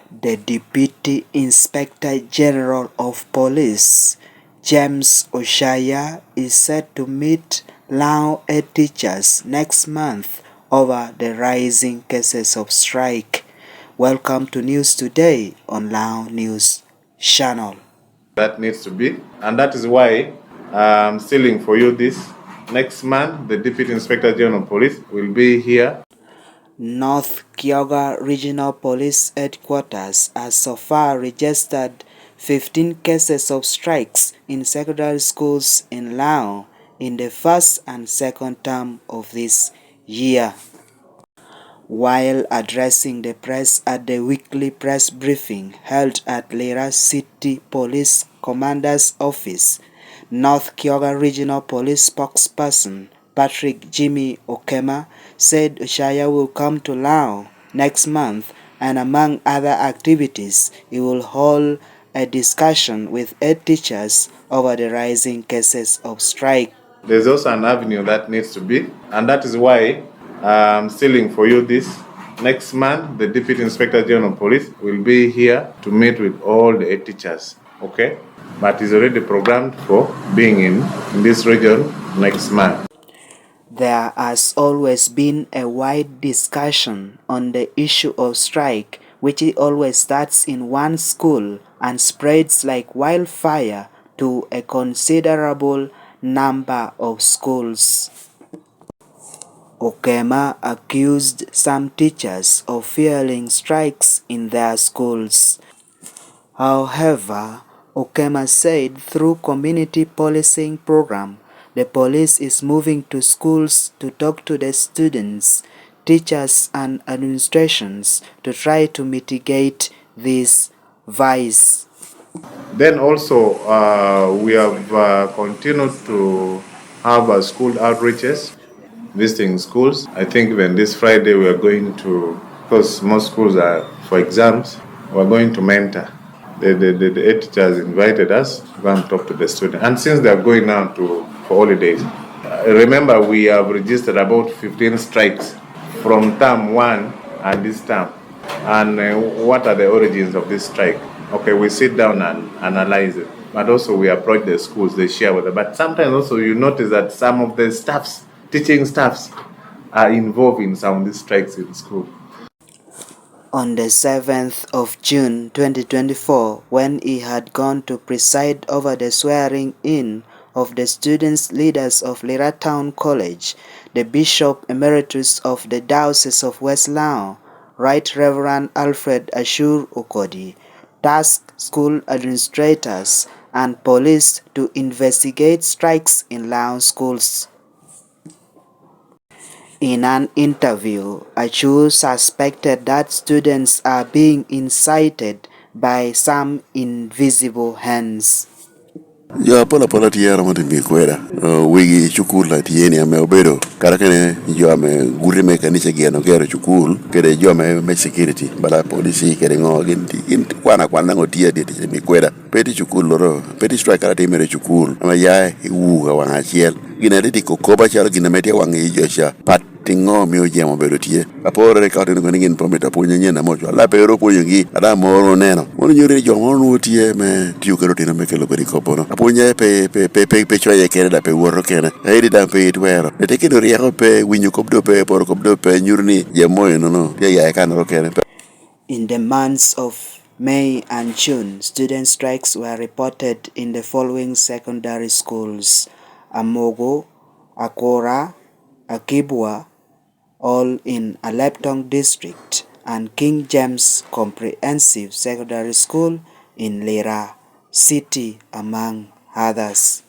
The Deputy Inspector General of Police, James Ochaya, is set to meet Lango Headteachers next month over the rising cases of strike. Welcome to News Today on Lango News Channel. That needs to be, and that is why I'm sealing for you this. Next month, the Deputy Inspector General of Police will be here. North Kyoga Regional Police Headquarters has so far registered 15 cases of strikes in secondary schools in Lango in the first and second term of this year. While addressing the press at the weekly press briefing held at Lira City Police Commander's Office, North Kyoga Regional Police spokesperson Patrick Jimmy Okema said Ochaya will come to Lango next month, and among other activities, he will hold a discussion with head teachers over the rising cases of strike. There's also an avenue that needs to be, and that is why I'm sealing for you this. Next month, the Deputy Inspector General of Police will be here to meet with all the head teachers, okay? But he's already programmed for being in this region next month. There has always been a wide discussion on the issue of strike, which always starts in one school and spreads like wildfire to a considerable number of schools. Okema accused some teachers of fearing strikes in their schools. However, Okema said through community policing program, the police is moving to schools to talk to the students, teachers and administrations to try to mitigate this vice. Then also, we have continued to have school outreaches, visiting schools. I think even this Friday we are going to, because most schools are for exams, we're going to mentor. The head teachers invited us to go and talk to the students. And since they are going now for holidays, remember we have registered about 15 strikes from term 1 and this term. And what are the origins of this strike? Okay, we sit down and analyze it. But also we approach the schools, they share with them. But sometimes also you notice that some of the staffs, teaching staffs, are involved in some of these strikes in school. On the 7th of June 2024, when he had gone to preside over the swearing-in of the students' leaders of Lira Town College, the Bishop Emeritus of the Diocese of West Lango, Right Reverend Alfred Ashur Okodi, tasked school administrators and police to investigate strikes in Lango schools. In an interview, Achur suspected that students are being incited by some invisible hands. Ya pola tiara mo timbi kwera wigi chukul la tieni ame obedo karakane yo ame guri mekanisha giano kero chukul kere yo ame security bala polisi kere ngo ginti kwana ngo tia de timbi kwera peti chukul loro peti strike karate mere chukul ama ya uga wanga chiel gina de kokoba chalo gina metia wangi josha pat tingo mi oje mo bedo tie apore ka teno ngin pometa punya nyena mocho la pero punya gi ada moro neno mono nyuri jo mono tie me tiu kero teno me kelo beri kopono punya pe choye kere da pe woro kene edi da pe twero e te kino riako pe winyu kopdo pe por kopdo pe nyurni je moyo no ya kan ro kene. In the months of May and June, student strikes were reported in the following secondary schools: Amogo, Akora, Akibwa, all in Aleptong district, and King James Comprehensive Secondary School in Lira City, among others.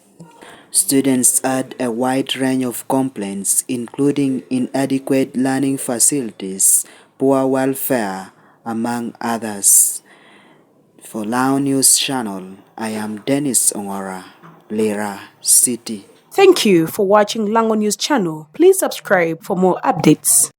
Students had a wide range of complaints, including inadequate learning facilities, poor welfare, among others. For Lango News Channel, I am Denish Ongora, Lira City. Thank you for watching Lango News Channel. Please subscribe for more updates.